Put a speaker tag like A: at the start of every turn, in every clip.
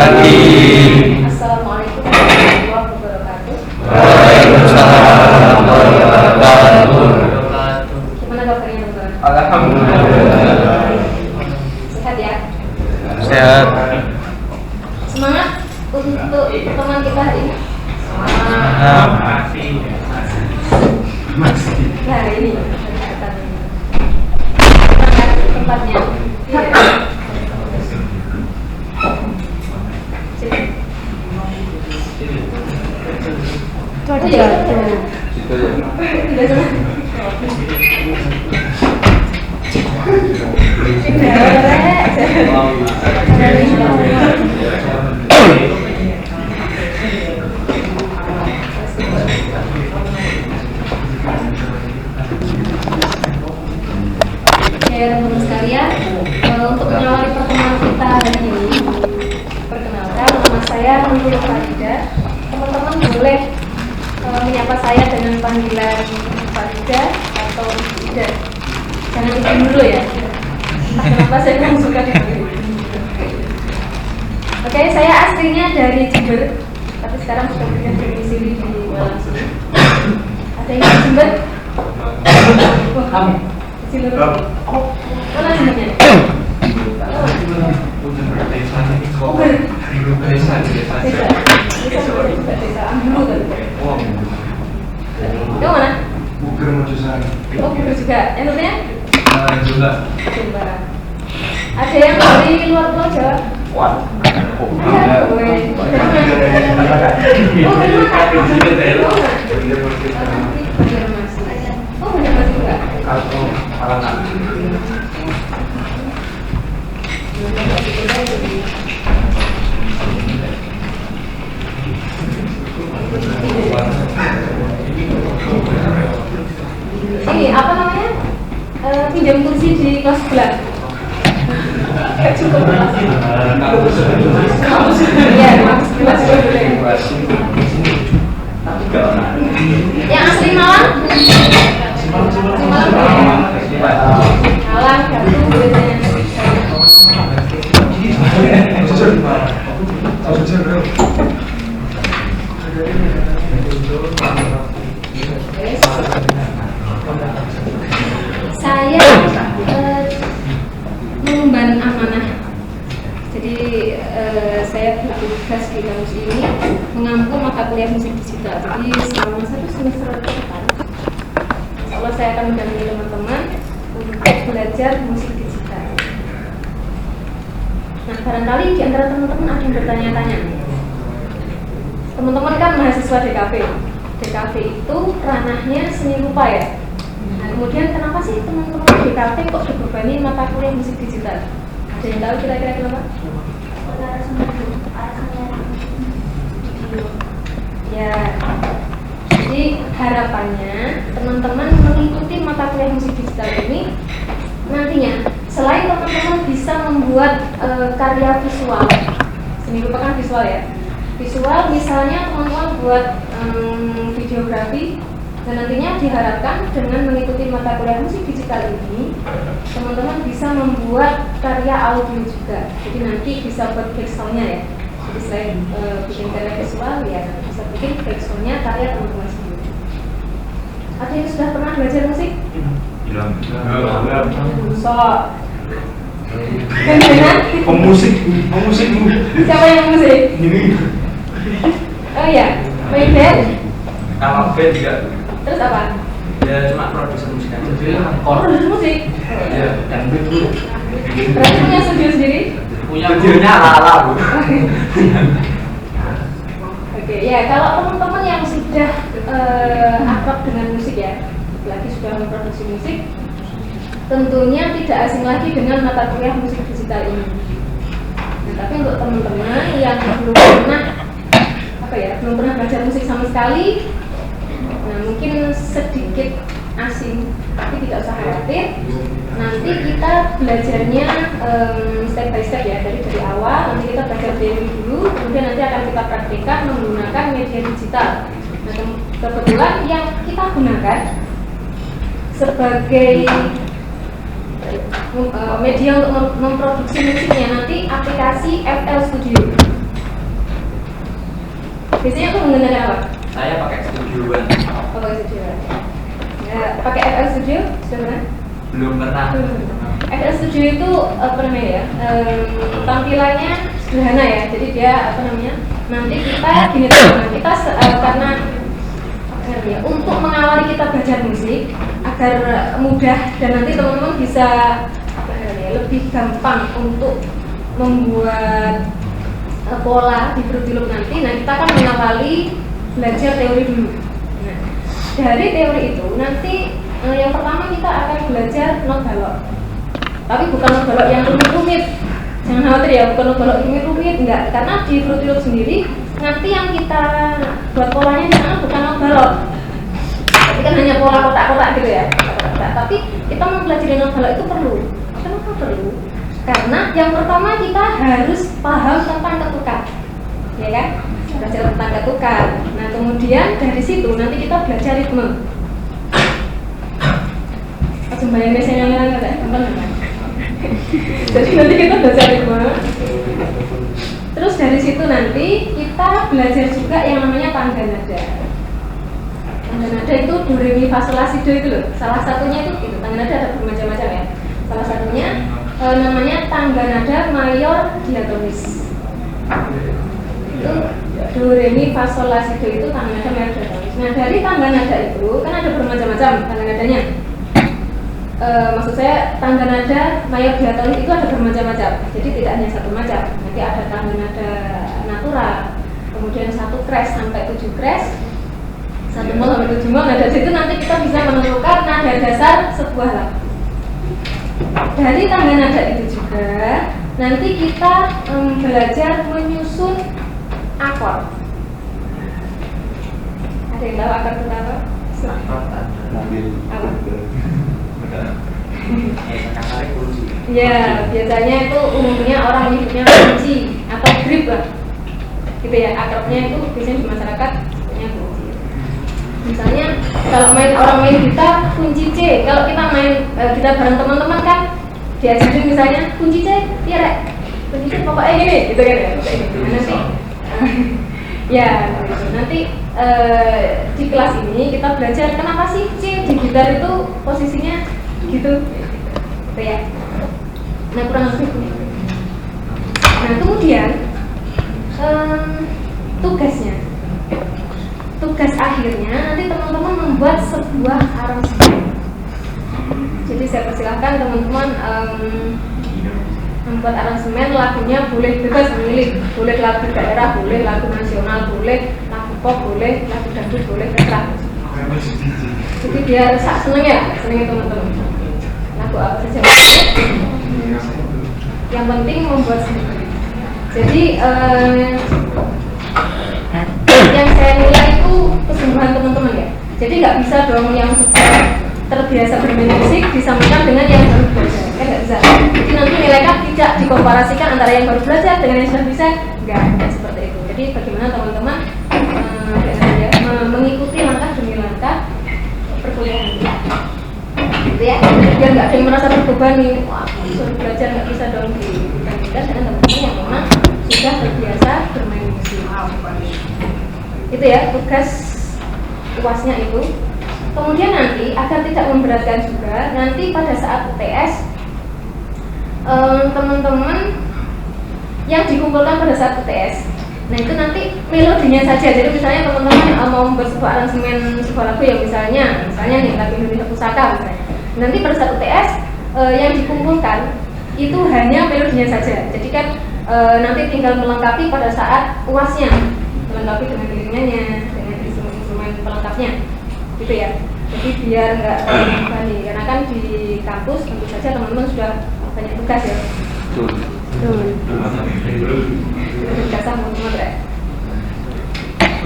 A: Hakim.
B: Assalamualaikum warahmatullahi wabarakatuh.
A: Waalaikumsalam warahmatullahi wabarakatuh.
B: Gimana kabarnya teman-teman?
A: Alhamdulillah.
B: Sehat ya?
A: Sehat.
B: Semangat untuk teman kita hari ini. Nah ini tempatnya.
C: Itu ada jatuh.
B: Ya teman-teman sekalian, untuk mengawali pertemuan kita hari ini, perkenalkan nama saya Nurul Farida. Teman-teman boleh menyapa saya dengan panggilan Farida atau Ida. Jangan izin dulu ya. Kenapa saya kurang suka dipanggil? Oke, saya aslinya dari Jember, tapi sekarang sudah berdomisili di Malang sini. Ada yang di Jember?
A: Kami.
B: Jember. Oh, mana Jembernya? Desa Ambulu kan? Kamu mana?
D: Bukan Mojosari.
B: Oh, Bogor juga. Yang namanya?
D: Juga.
B: Jember. Ada yang dari luar Pulau Jawa?
A: Wah.
B: Ya, boleh. Oh, Banjarmasin juga.
A: Atau Malang.
B: Ini apa namanya? Pinjam kursi di kelas sebelah. Cukup. Iya, kelas sebelah juga boleh. Yang asli Malang? Malang, Batu, biasanya. Saya mengemban amanah. Jadi saya bertugas di kampus ini mengampu mata kuliah musik digital. Jadi selama 1 semester ke depan, insya saya akan mendampingi teman-teman untuk belajar musik digital. Nah, barangkali di antara teman-teman ada yang bertanya-tanya. Teman-teman kan mahasiswa DKV. DKV itu ranahnya seni rupa ya. Nah, kemudian kenapa sih teman-teman DKV kok dibebani mata kuliah musik digital? Ada yang tahu kira-kira kenapa? Ya, jadi harapannya teman-teman mengikuti mata kuliah musik digital ini nantinya selain teman-teman bisa membuat karya visual, seni rupa kan visual ya, visual misalnya teman-teman buat videografi, dan nantinya diharapkan dengan mengikuti mata kuliah musik digital ini teman-teman bisa membuat karya audio juga. Jadi nanti bisa buat backsoundnya ya. Jadi selain bikin karya visual ya bisa bikin backsoundnya karya teman-teman sendiri. Ada yang sudah pernah belajar musik? Sok. Dengan
D: Pemusik.
B: siapa yang musik?
D: Ini.
B: Oh iya, main band.
A: Kalau band juga.
B: Terus apa?
A: Ya cuma produser musik aja.
B: Produser musik.
A: Ya, dan dulu.
B: Berarti punya studio sendiri?
A: Punya gurunya ala-ala, Bu.
B: Oke, ya kalau teman-teman yang sudah akrab dengan musik ya, lagi sudah memproduksi musik, tentunya tidak asing lagi dengan mata kuliah musik digital ini. Nah, tapi untuk teman-teman yang belum pernah belajar musik sama sekali, nah mungkin sedikit asing, tapi tidak usah khawatir. Nanti kita belajarnya step by step ya, dari awal. Nanti kita belajar teori dulu, kemudian nanti akan kita praktikkan menggunakan media digital. Nah, kebetulan yang kita gunakan sebagai media untuk memproduksi musiknya nanti aplikasi FL Studio. Biasanya aku menggunakan apa?
A: Saya pakai Studio One.
B: Oh, pakai Studio. Ya, pakai FL Studio sudah pernah?
A: Belum pernah.
B: FL Studio itu apa namanya ya? Tampilannya sederhana ya. Jadi dia apa namanya? Nanti kita gini teman-teman, kita karena ya, untuk mengawali kita belajar musik agar mudah dan nanti teman-teman bisa apa ya, lebih gampang untuk membuat pola di Fruity Loop nanti. Nah, kita akan mengawali belajar teori dulu. Nah, dari teori itu nanti yang pertama kita akan belajar not balok. Tapi bukan not balok yang rumit-rumit. Jangan khawatir ya, bukan not balok rumit-rumit, enggak. Karena di Fruity Loop sendiri nanti yang kita buat polanya di sana bukan not balok. Tapi kan hanya pola kotak-kotak gitu ya. Kotak-kotak. Tapi kita mempelajari not balok itu perlu. Kenapa perlu? Karena yang pertama kita harus paham tentang ketukan, ya kan? Belajar tentang ketukan. Nah, kemudian dari situ nanti kita belajar ritme. Pas bayang biasanya nggak ada, gampang. Jadi nanti kita belajar ritme. Terus dari situ nanti kita belajar juga yang namanya tangga nada. Tangga nada itu do re mi fa sol la si do itu loh. Salah satunya itu tangga nada ada bermacam-macam ya. Salah satunya namanya tangga nada mayor diatonis. Itu do re mi fa sol la si do itu tangga nada mayor diatonis. Nah, dari tangga nada itu kan ada bermacam-macam tangga nadanya. Maksud saya tangga nada mayor diatonis itu ada bermacam-macam. Jadi tidak hanya satu macam. Nanti ada tangga nada natural, kemudian 1 crash sampai 7 crash, 1 mol sampai 7 mol. Nah, dari situ nanti kita bisa menentukan nada dasar sebuah lagu. Dari tangga nada itu juga nanti kita belajar menyusun akord. Ada yang tahu akord itu apa? Apa? Ya, biasanya itu umumnya orang menyebutnya kunci atau grip lah, gitu ya. Akordnya itu biasanya di masyarakat punya kunci. Misalnya kalau orang main gitar kunci C, kalau kita main gitar bareng teman-teman kan diajarin misalnya kunci C, iya rek, kunci C pokoknya gini, gitu kan ya. Nah, nanti ya, gitu. Nanti di kelas ini kita belajar kenapa sih C di gitar itu posisinya gitu ya. Nah, kurang lebih. Nah, kemudian tugas akhirnya nanti teman-teman membuat sebuah aransemen. Jadi saya persilahkan teman-teman membuat aransemen. Lagunya boleh bebas memilih, boleh lagu daerah, boleh lagu nasional, boleh lagu pop, boleh lagu dangdut, boleh terserah. Jadi biar seneng ya, senengnya teman-teman. Lagu apa saja. Yang penting membuat sendiri. Jadi yang saya nilai itu kesungguhan teman-teman ya. Jadi nggak bisa dong yang sudah terbiasa bermain musik disamakan dengan yang baru belajar, kan nggak bisa. Jadi nanti nilai kan tidak dikomparasikan antara yang baru belajar dengan yang sudah bisa, nggak seperti itu. Jadi bagaimana teman-teman mengikuti langkah demi langkah perkuliahan gitu ya, biar nggak ada yang merasa terbebani. Wah, suruh belajar nggak bisa dong dibandingkan dengan teman-teman yang memang sudah terbiasa bermain musik. Itu ya tugas UASnya itu. Kemudian nanti agar tidak memberatkan juga, nanti pada saat UTS teman-teman yang dikumpulkan pada saat UTS, nah itu nanti melodinya saja. Jadi misalnya teman-teman mau membuat sebuah aransemen sebuah lagu yang misalnya nih lagu Indonesia Pusaka misalnya. Nanti pada saat UTS yang dikumpulkan itu hanya melodinya saja. Jadi kan nanti tinggal melengkapi pada saat UASnya, melengkapi dengan liriknya, dengan instrumen pelengkapnya, gitu ya. Jadi biar nggak terbebani, karena kan di kampus tentu saja teman-teman sudah banyak tugas ya.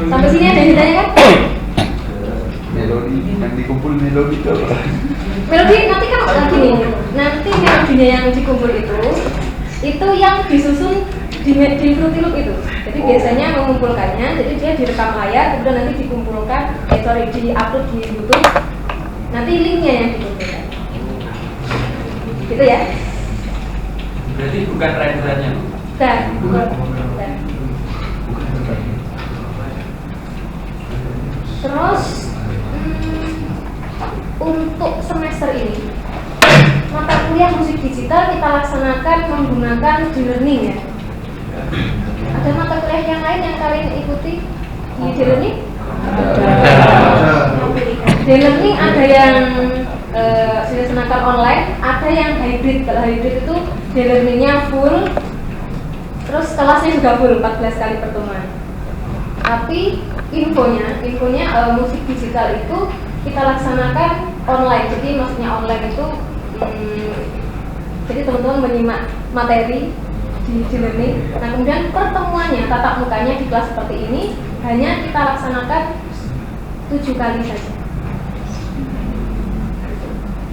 B: Sampai sini ada yang ditanya kan?
C: Melodi yang dikumpul melodi apa?
B: Melodi nanti kan gini, nanti melodinya yang dikumpul itu yang disusun di Fruity Loop itu. Jadi biasanya mengumpulkannya, jadi dia direkam layar, kemudian nanti dikumpulkan, di-upload di YouTube. Nanti linknya yang dikumpulkan. Gitu ya?
A: Berarti bukan renderannya?
B: Bukan. Terus untuk semester ini mata kuliah musik digital kita laksanakan menggunakan e-learning ya. Ada mata kuliah yang lain yang kalian ikuti di e-learning? E-learning ada yang dilaksanakan online, ada yang hybrid. Kalau hybrid itu e-learningnya full, terus kelasnya juga full 14 kali pertemuan. Tapi infonya musik digital itu kita laksanakan online. Jadi maksudnya online itu jadi teman-teman menyimak materi di e-learning. Nah kemudian pertemuannya, tatap mukanya di kelas seperti ini hanya kita laksanakan 7 kali saja.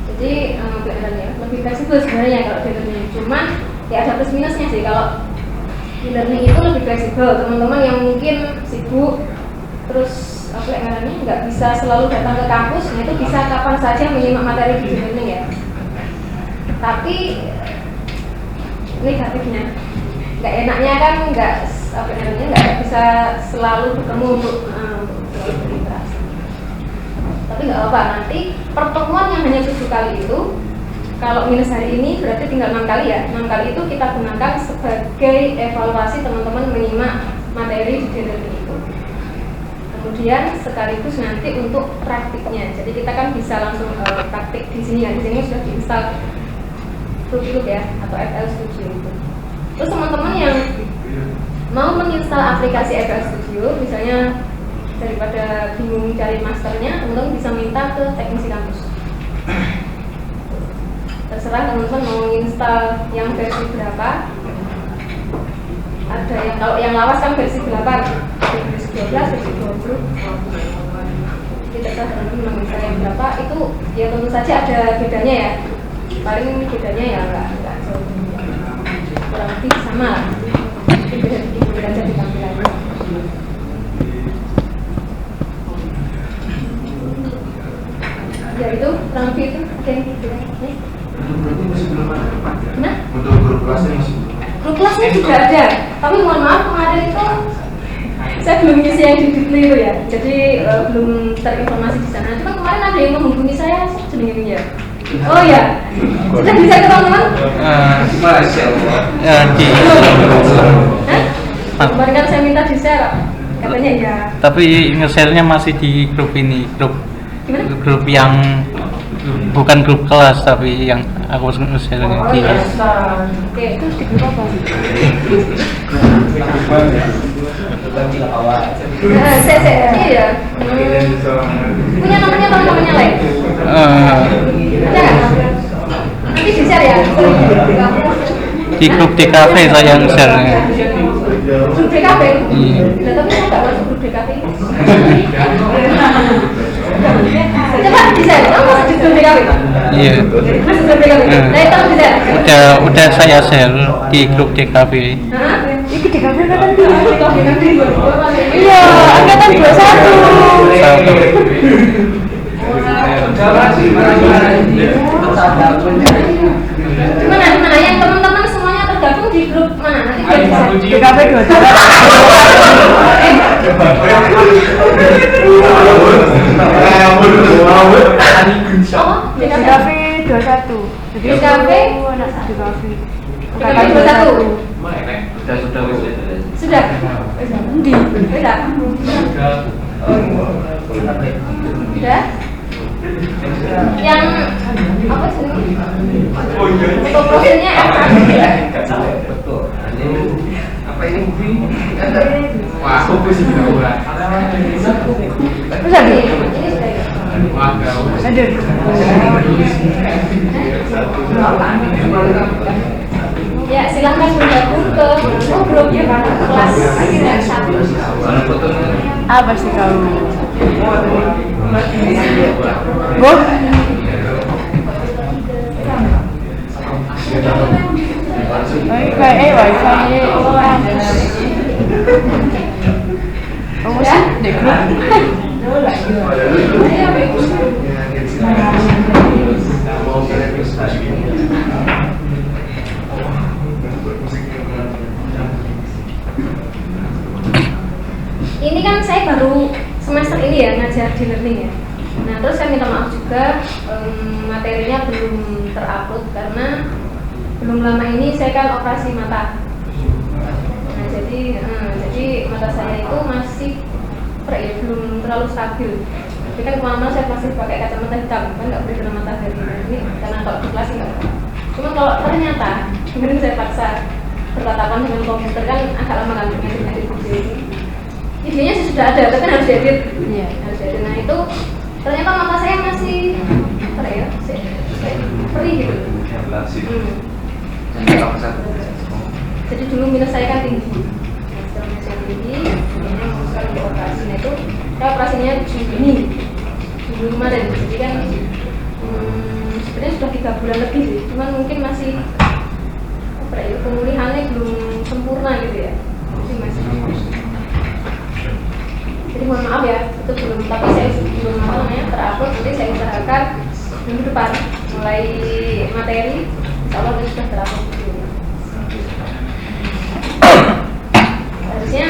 B: Jadi lebih fleksibel sebenarnya kalau di e-learning. Cuman ya ada plus minusnya sih. Kalau e-learning itu lebih fleksibel. Teman-teman yang mungkin sibuk terus nggak bisa selalu datang ke kampus, nah itu bisa kapan saja menyimak materi di e-learning ya. Tapi negatifnya, nggak enaknya kan nggak bisa selalu ketemu untuk berinteraksi. Tapi nggak apa, nanti pertemuan yang hanya 7 kali itu, kalau minus hari ini berarti tinggal 6 kali ya. 6 kali itu kita gunakan sebagai evaluasi teman-teman menyimak materi di e-learning itu. Kemudian sekaligus nanti untuk praktiknya. Jadi kita kan bisa langsung praktik di sini ya. Di sini sudah diinstal Fruit ya atau FL Studio itu. Terus teman-teman yang mau menginstal aplikasi FL Studio, misalnya daripada bingung cari masternya, teman-teman bisa minta ke teknisi kampus. Terserah teman-teman mau install yang versi berapa. Ada yang kalau yang lawas kan versi 8, versi 12, versi 20. Jadi terserah teman-teman mau install yang berapa. Itu ya tentu saja ada bedanya ya. Paling bedanya ya enggak jauh, kurang lebih sama lah. Itu beda dikit aja di tampilannya. Ya itu kurang lebih itu. Oke,
D: Berarti masih belum ada.
B: nah
D: Untuk grup kelasnya masih belum.
B: grup kelasnya juga ada. Tapi mohon maaf kemarin itu saya belum ngisi yang di Ditli itu ya. Jadi belum terinformasi di sana. Cuma kemarin ada yang menghubungi saya jenenge ya. Oh ya, sudah bisa ke teman-teman?
A: Masya Allah.
B: Kemarin kan saya minta di share, katanya ya.
E: Tapi nge-share-nya masih di grup ini,
B: Gimana?
E: grup yang bukan grup kelas tapi yang aku nge-share-nya di.
B: Oke, itu di grup apa? Saya ya. Punya namanya lain. Ada nggak? Nanti di share ya.
E: Di grup DKV saya nge-share-nya.
B: Grup DKV?
E: Iya.
B: Nah, tapi saya nggak masuk grup DKV. Coba di share. Kamu masuk di grup DKV?
E: Iya.
B: Masuk grup DKV. Nah, itu di share.
E: Udah saya share di grup DKV.
B: Hah?
F: Iki DKV angkatan
B: Iya,
F: angkatan 21.
B: Gimana yang teman-teman semuanya tergabung di grup mana? Nanti biar bisa.
F: DKV 21.
B: Oh,
F: DKV 21. Jadi
B: DKV
F: anak DKV.
B: DKV 21.
A: Sudah.
B: Sudah. Di. Sudah. Sudah. Yang apa sih? Untuk profilnya
A: Apa ini? Wah, aku sih tidak buat.
F: Terus ada?
B: ini sudah ya.
A: Wah, gak
F: Ada.
B: Ya, silahkan bergabung ke grup kelas 1.
F: Apa sih kamu? Bu? Kayak wifi-nya kampus. Kamu sih di grup?
B: Ini kan saya baru semester ini ya ngajar di learning ya. Nah terus saya minta maaf juga materinya belum terupload karena belum lama ini saya kan operasi mata. Nah jadi mata saya itu masih belum terlalu stabil. Tapi kan kemana-mana saya masih pakai kacamata hitam, kan nggak boleh kena matahari. Ini karena kalau di kelas nggak. Cuma kalau ternyata kemudian saya paksa bertatapan dengan komputer kan agak lama kan ngedit video ini. Videonya sih sudah ada, tapi kan harus diedit.
F: Iya.
B: Harus diedit. Nah itu ternyata mata saya masih perih gitu. Jadi dulu minus saya kan tinggi. Sekarang saya tinggi, kemudian memutuskan untuk operasi. Nah itu saya operasinya Juni kemarin. Jadi kan sebenarnya sudah 3 bulan lebih sih. Cuman mungkin masih pemulihannya belum sempurna gitu ya. Masih. Jadi mohon maaf ya, itu belum. Tapi saya belum terupload. Nanti saya usahakan minggu depan mulai materi. Insya Allah itu sudah terupload. Harusnya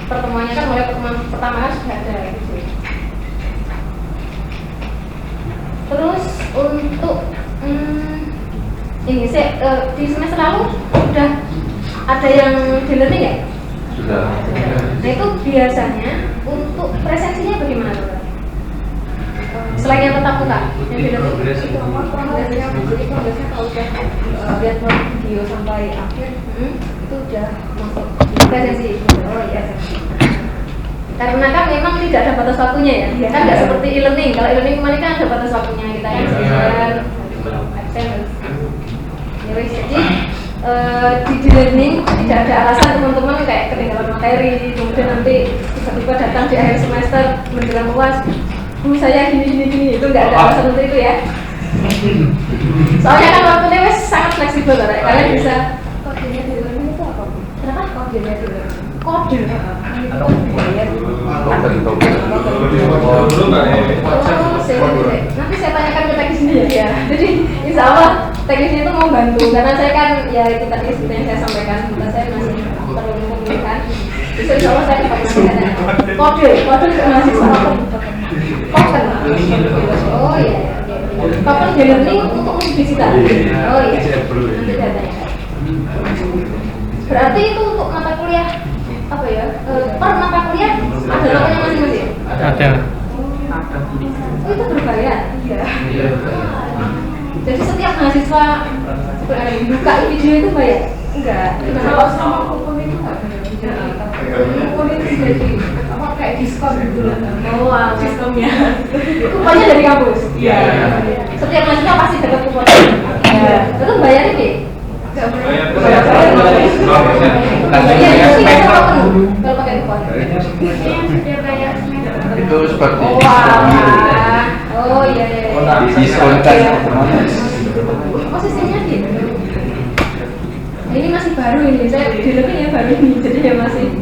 B: pertemuannya kan mulai pertemuan pertama kan sudah ada gitu. Terus untuk ini di semester lalu sudah ada yang di learning ya?
C: Sudah.
B: Nah itu biasanya untuk presensinya bagaimana tuh? Selain yang tetap muka, yang di learning itu progresnya kalau udah lihat video sampai akhir itu udah masuk presensi. Oh iya. Karena kan memang tidak ada batas waktunya ya. Kan nggak seperti e-learning. Kalau e-learning kemarin kan ada batas waktunya, kita kan sekitar absen. Jadi di learning tidak ada alasan teman-teman kayak ketinggalan materi, kemudian nanti tiba-tiba datang di akhir semester menjelang UAS, saya gini itu nggak ada alasan untuk itu ya. Soalnya kan waktunya wes sangat fleksibel lah, kalian bisa kodenya di learning itu apa? Kenapa kodenya di learning? Kode. Nanti saya tanyakan ke teknis sendiri ya. Jadi insya Allah teknisnya itu mau bantu karena saya kan ya itu tadi seperti yang saya sampaikan, saya masih perlu pemulihan. Jadi insya Allah saya kepada kode ke mahasiswa. Token. Oh iya. Token di learning untuk musik digital. Oh iya. Nanti saya tanyakan. Berarti itu untuk mata kuliah apa ya? Per mata kuliah ada tokennya masing-masing?
E: Ada.
B: Oh itu berbayar? Iya. Jadi setiap mahasiswa buka video itu bayar? Enggak. Kalau sama hukum itu enggak bayar. Hukum itu jadi apa kayak diskon gitu loh. Oh, sistemnya. Kuponnya dari kampus? Iya. Setiap mahasiswa pasti dapat kuponnya? Iya. Terus bayarnya deh? Enggak bayar. Kalau pakai kupon. Dia bayar
C: Itu seperti
B: oh iya.
C: diskonkan.
B: Posisinya gitu. Ini masih baru ini, saya di lebih ya baru ini, jadi ya masih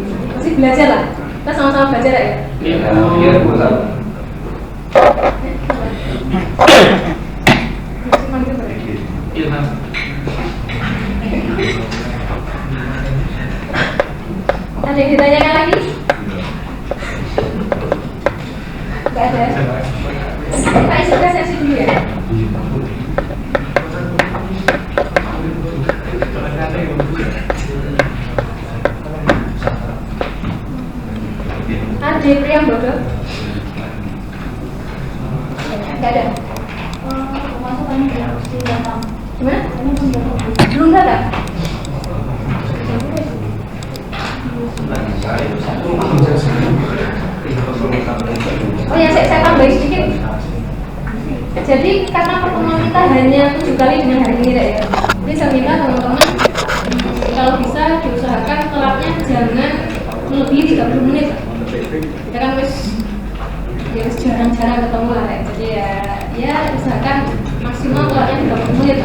B: belajar lah. Kita sama-sama belajar ya.
C: Iya, bulan. Ada yang ditanyakan lagi? Enggak ada. Kita isi sesi dulu ya. Ada Priam bodoh? Enggak ada. Pemasukannya di datang. Gimana? Belum datang. Oh ya, saya tambahin sedikit. Jadi karena pertemuan kita hanya 7 kali dengan hari ini ya. Jadi saya minta teman-teman kalau bisa diusahakan telatnya jangan melebihi 30 menit. Kita kan wis jarang-jarang ketemu lah ya. Jadi ya usahakan maksimal telatnya 30 menit.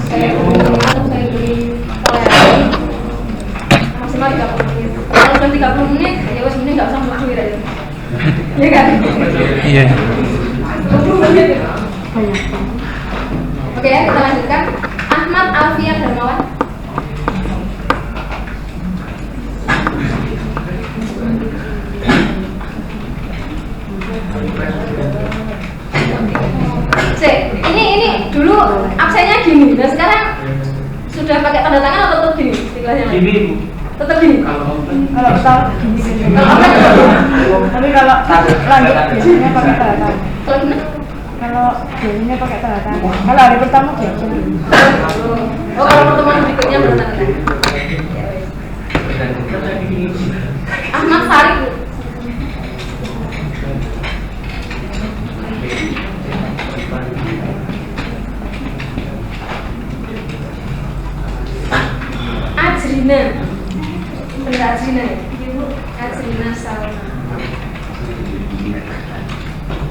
C: Saya beri toleransi maksimal 30 menit. Kalau sudah 30 menit ya wis mending nggak usah mengakhiri aja. Iya kan?
E: Iya.
B: 20 menit. Oke ya, kita lanjutkan. Ahmad Alfian Darmawan. tanda tangan atau tetap gini istilahnya?
A: Gini Bu.
B: Tetap gini.
A: Kalau
F: Kalau tahu gini.
B: Kalau apa?
F: Tapi kalau lanjut biasanya pakai tanda tangan.
B: Kalau gimana?
F: Kalau biasanya pakai tanda tangan. Kalau hari pertama biasa dulu.
B: Oh, kalau pertemuan berikutnya baru tanda tangan. Ahmad Farid Bu. Ajrina. Bener Ajrina ya? Ajrina Salma.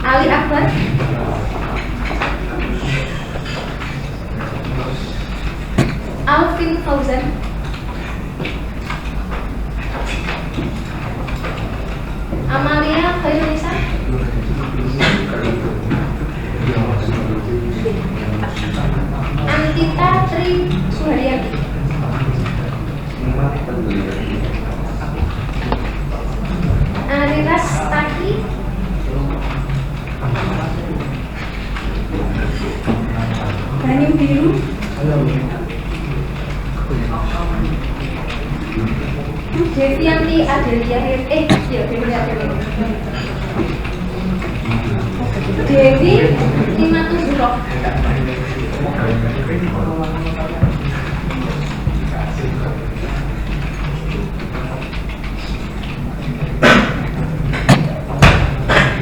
B: Ali Akbar. Alvin Fauzan. Amalia Khairunisa. Antita Tri Suharyati. Ariras Taki. Banim Biru. Devianti Adelia Devi Limatus Burok.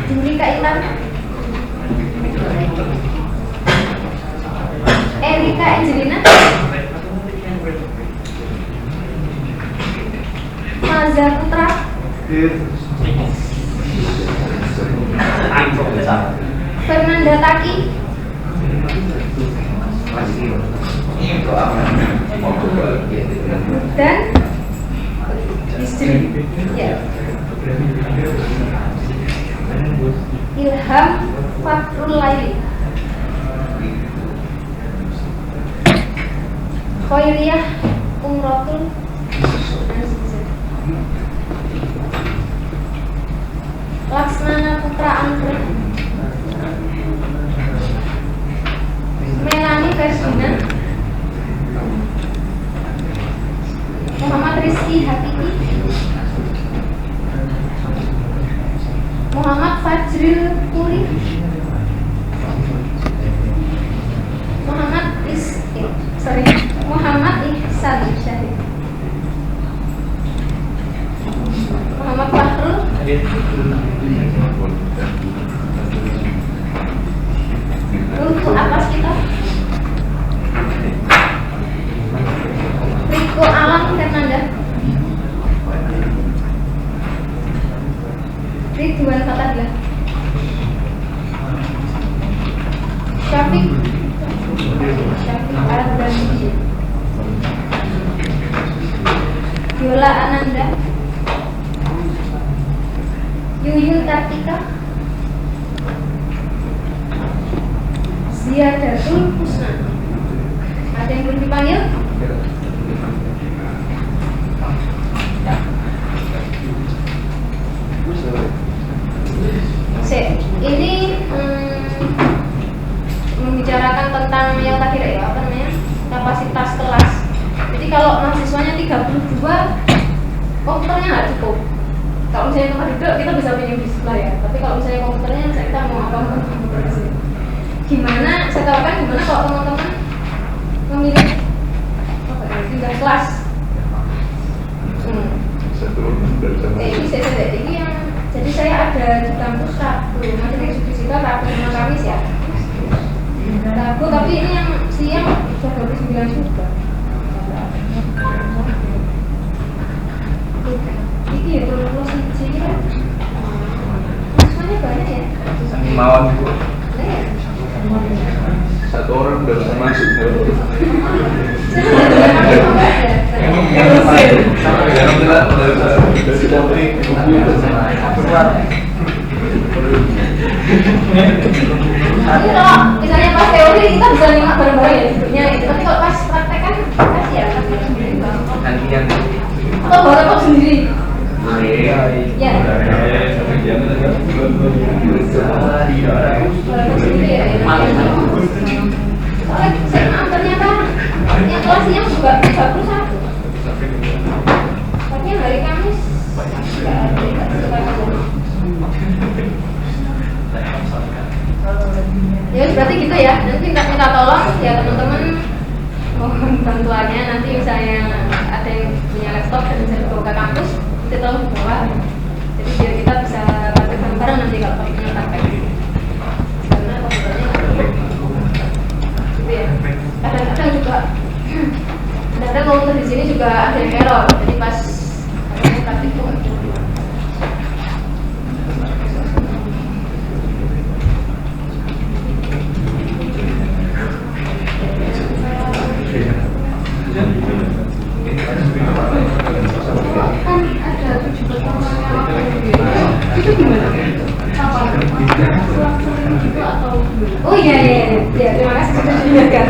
B: Julika Ilan. Erika Angelina. Maza Putra. Fernanda Taki. Dan istri ya. Ilham Fakrul Laili. Khairiyah Umrotul Laksmana Putra Anggrek. Melani Fersina. Muhammad Rizky Hatiki. Muhammad Fajril Puri. Muhammad Ihsan Syahid. Muhammad Fahrul. Untuk atas kita Riko Alam Fernanda. Ridwan Fatahillah. Syafiq Al-Ghazali. Yola Ananda. Yuyun Kartika. Ziyadatul Husna. Ada yang belum dipanggil? Ini membicarakan tentang yang tadi ya, apa namanya, kapasitas kelas. Jadi kalau mahasiswanya 32, komputernya nggak cukup. Kalau misalnya tempat duduk kita bisa pinjam di sebelah ya. Tapi kalau misalnya komputernya kita mau apa komputer sih. Gimana? Saya tawarkan gimana kalau teman-teman memilih apa ya, tinggal kelas. Ini yang jadi saya ada di kampus Rabu, materi fisika Rabu sama Kamis ya. Rabu tapi ini yang siang sudah 29 juga. Ini ya terus siji ya. Semuanya banyak ya.
A: Mawon Bu. Satu orang udah bisa masuk.
B: Tapi kalau misalnya pas teori kita bisa nyimak bareng-bareng ya duduknya itu. Tapi kalau pas praktek kan kasih ya, kasih sendiri
A: Gantian.
B: atau bawa laptop sendiri.
A: Iya.
B: Ya. Bawa laptop sendiri ya. Soalnya saya maaf ternyata Yang kelas siang juga 31. Tapi hari Kamis nggak ada. Ya berarti gitu ya. Nanti minta tolong ya teman-teman, mohon bantuannya. Nanti misalnya ada yang punya laptop dan bisa dibawa ke kampus, itu tolong dibawa. Jadi biar kita bisa baca bareng-bareng nanti kalau punya praktek. Karena komputernya gitu ya. Kadang-kadang juga kadang-kadang komputer di sini juga ada yang error. Jadi pas praktik itu oh iya, terima kasih sudah diingatkan.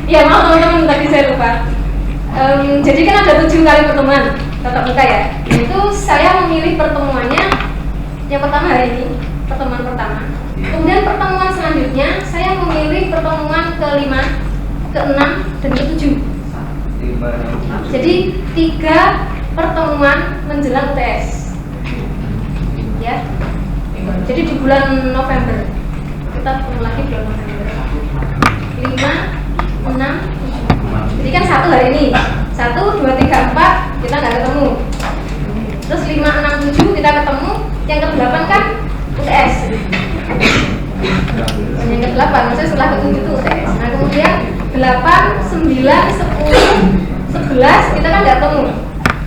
B: Ya maaf teman-teman, tadi saya lupa. Jadi kan ada 7 kali pertemuan tatap muka ya. Itu saya memilih pertemuannya yang pertama hari ini, pertemuan pertama. Kemudian pertemuan selanjutnya saya memilih pertemuan ke-5, ke-6, dan ke-7. Jadi 3 pertemuan menjelang UTS. Ya. Jadi di bulan November kita ketemu lagi bulan November 5, 6, 7. Jadi kan 1 hari ini 1, 2, 3, 4 kita nggak ketemu. Terus 5, 6, 7 kita ketemu. Yang ke-8 kan UTS. Dan yang ke-8 maksudnya setelah ke-7 itu UTS. Nah kemudian 8, 9, 10, 11 kita kan nggak ketemu.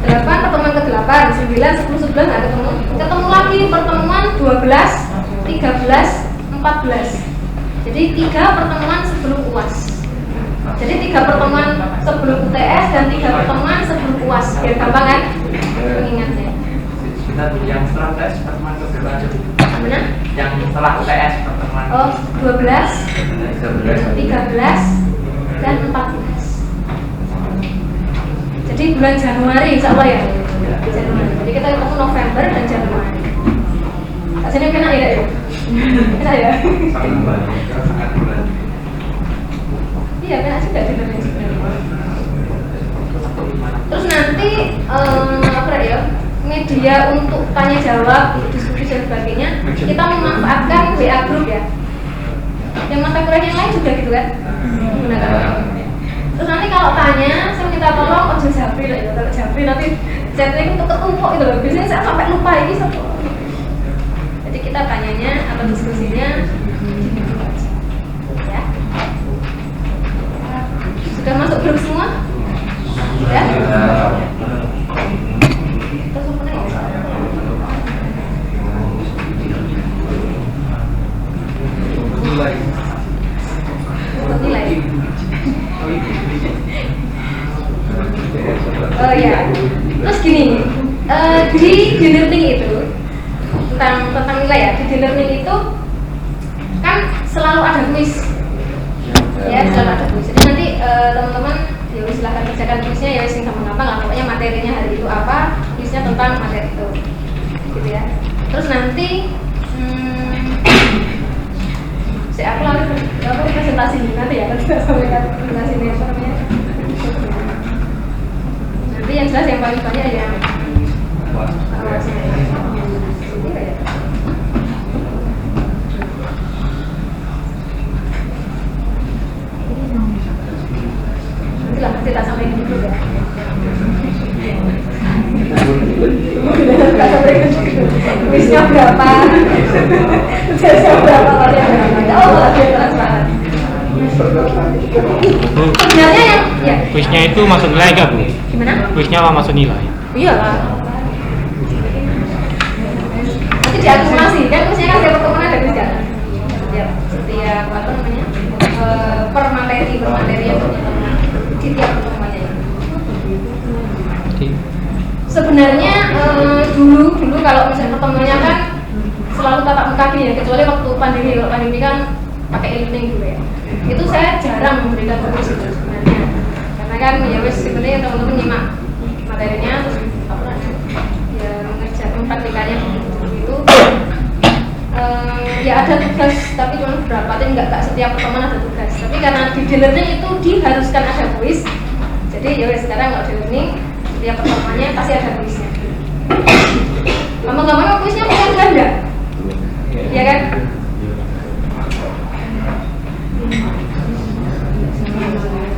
B: 8 pertemuan ke-8, 9, 10, 11 nggak ketemu. Ketemu lagi pertemuan 12, 13, 14. Jadi 3 pertemuan sebelum UAS. Jadi 3 pertemuan sebelum UTS dan 3 pertemuan sebelum UAS. Biar gampang kan mengingatnya.
A: Yang setelah UTS pertemuan ke-berapa aja?
B: Mana?
A: Yang setelah UTS pertemuan.
B: Oh, 12, 13, dan 14. Jadi bulan Januari insya Allah ya. Januari. Jadi kita ketemu November dan Januari. Hasilnya kena ya? Kena ya?
A: Sangat bulan.
B: Iya, kena juga sebenarnya. Terus nanti apa ya? Media untuk tanya jawab, untuk diskusi dan sebagainya, kita memanfaatkan WA group ya. Yang mata kuliah yang lain juga gitu kan? Menggunakan WA. Terus nanti kalau tanya, saya minta tolong ojo japri lah ya. Kalau japri nanti chatnya itu ketumpuk gitu loh. Biasanya saya sampai lupa ini satu. Jadi kita tanyanya atau diskusinya ya. Sudah masuk grup semua? Ya? Terus apa nih? Nilai. Oh ya, terus gini, di learning itu tentang nilai ya, di learning itu kan selalu ada kuis, ya selalu ada kuis. Jadi nanti teman-teman ya silahkan kerjakan kuisnya ya sing gampang-gampang lah. Pokoknya materinya hari itu apa, kuisnya tentang materi itu, gitu ya. Terus nanti aku lalu presentasi nanti ya, kita sampaikan presentasi ini apa namanya. Nanti yang jelas yang paling banyak ya nantilah kita sampaikan dulu ya. Kita sampaikan kuisnya berapa, kuisnya berapa, latihan berapa. Oh, latihan transparan. Sebenarnya yang ya.
E: Kuisnya itu masuk nilai gak Bu?
B: Gimana?
E: Kuisnya masuk nilai?
B: Iyalah. Nanti diakumulasi kan kuisnya kan setiap pertemuan ada kuis kan? Setiap apa namanya? Per materi yang di tiap pertemuannya. Sebenarnya dulu kalau misalnya pertemuannya kan selalu tatap muka gini ya, kecuali waktu pandemi. Kalau pandemi kan pakai e-learning dulu ya. Itu saya jarang memberikan kuis itu sebenarnya. Karena kan ya wes sebenarnya teman-teman nyimak materinya terus apa namanya? Ya mengerjakan praktikannya itu ya ada tugas tapi cuma beberapa, tapi nggak setiap pertemuan ada tugas. Tapi karena di di-learning itu diharuskan ada kuis, jadi ya wes sekarang nggak di-learning, setiap pertemuannya pasti ada kuisnya. Kamu nggak mau kuisnya bukan ganda, ya kan?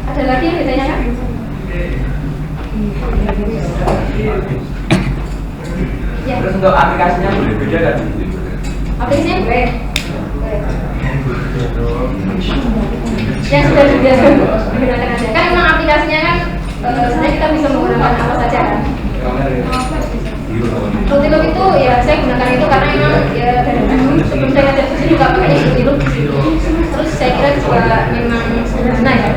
B: Ada lagi yang ditanyakan? Ya.
A: Terus untuk aplikasinya beda kan?
B: Aplikasinya boleh. Yang sudah biasa digunakan aja. Kan memang aplikasinya kan sebenarnya kita bisa menggunakan apa saja kan. Fruity Loop itu ya saya gunakan itu karena memang ya dari dulu sebelum saya ngajar sini juga pakainya Fruity Loop di situ. Terus saya kira juga memang sederhana ya.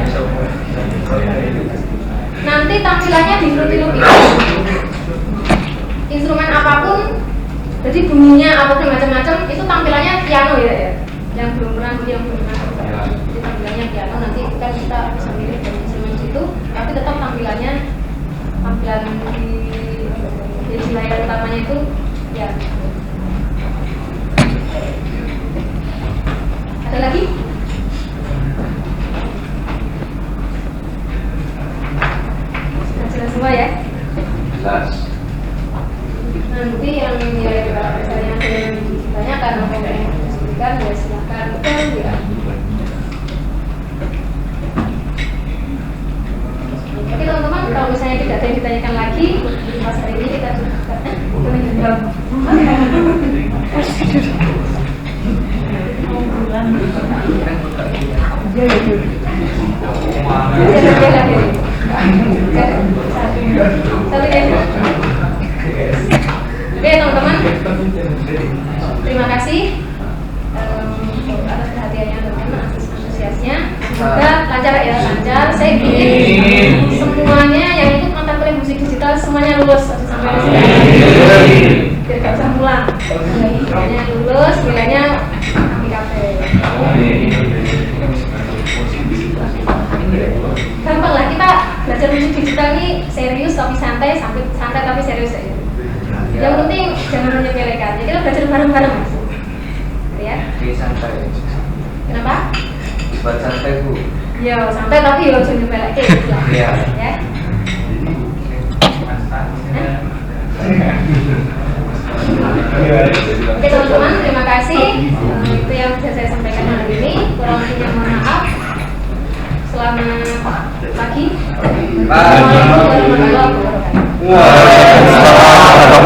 B: Nanti tampilannya di Fruity Loop itu instrumen apapun, jadi bunyinya apapun macam-macam itu tampilannya piano ya. Yang belum pernah jadi tampilannya piano, nanti kan kita bisa milih dari instrumen situ, tapi tetap tampilan di layar utamanya itu ya. Ada lagi? Sudah jelas semua ya?
A: Jelas.
B: Nanti yang ya misalnya ada yang ditanyakan atau yang didiskusikan ya silahkan ya. Oke teman-teman, kalau misalnya tidak ada yang ditanyakan lagi, pas hari ini kita cukupkan. Oke teman-teman, terima kasih atas perhatiannya teman-teman, atas antusiasnya. Semoga lancar ya, lancar. Saya ingin semuanya yang ikut mata kuliah musik digital semuanya lulus sampai di sini. Biar gak usah pulang. Semuanya lulus, nilainya KPK. Gampang lah, kita belajar musik digital ini serius tapi santai tapi serius aja. Yang penting jangan menyepelekan. Jadi kita belajar bareng-bareng mas. Ya?
A: Santai.
B: Kenapa?
A: Buat santai bu.
B: Ya santai tapi ya jangan menyepelekan.
A: Iya.
B: Ya. Oke teman-teman, terima kasih. Itu yang bisa saya sampaikan hari ini. Kurang lebihnya mohon maaf. Selamat pagi. Assalamualaikum warahmatullahi wabarakatuh.